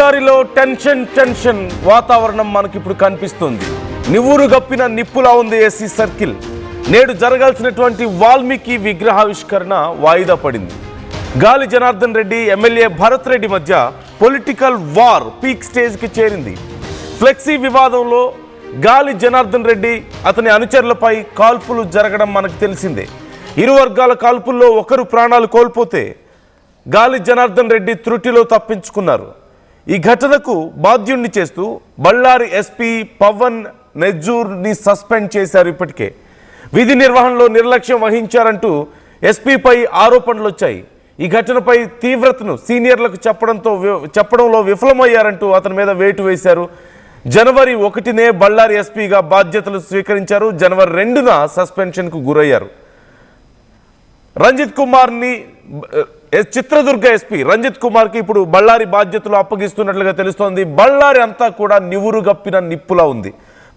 బళ్ళారిలో tension వాతావరణం మనకిప్పుడు కనిపిస్తుంది. నివురు గప్పిన నిప్పులా ఉంది ఎస్సీ సర్కిల్. నేడు జరగాల్సినటువంటి వాల్మీకి విగ్రహావిష్కరణ వాయిదా పడింది. గాలి జనార్దన్ రెడ్డి ఎమ్మెల్యే భరత్ రెడ్డి మధ్య పొలిటికల్ వార్ పీక్ స్టేజ్కి చేరింది. ఫ్లెక్సీ వివాదంలో గాలి జనార్దన్ రెడ్డి అతని అనుచరులపై కాల్పులు జరగడం మనకు తెలిసిందే. ఇరు వర్గాల కాల్పుల్లో ఒకరు ప్రాణాలు కోల్పోతే గాలి జనార్దన్ రెడ్డి త్రుటిలో తప్పించుకున్నారు. ఈ ఘటనకు బాధ్యుణ్ణి చేస్తూ బళ్ళారి ఎస్పీ పవన్ నెజ్జూర్ని సస్పెండ్ చేశారు. ఇప్పటికే విధి నిర్వహణలో నిర్లక్ష్యం వహించారంటూ ఎస్పీపై ఆరోపణలు వచ్చాయి. ఈ ఘటనపై తీవ్రతను సీనియర్లకు చెప్పడంలో విఫలమయ్యారంటూ అతని మీద వేటు వేశారు. జనవరి 1నే బళ్ళారి ఎస్పీగా బాధ్యతలు స్వీకరించారు. జనవరి 2న సస్పెన్షన్కు గురయ్యారు. రంజిత్ కుమార్ని చిత్రదుర్గ ఎస్పీ రంజిత్ కుమార్కి ఇప్పుడు బళ్ళారి బాధ్యతలు అప్పగిస్తున్నట్లుగా తెలుస్తోంది. బళ్ళారి అంతా కూడా నివురు గప్పిన నిప్పులా ఉంది.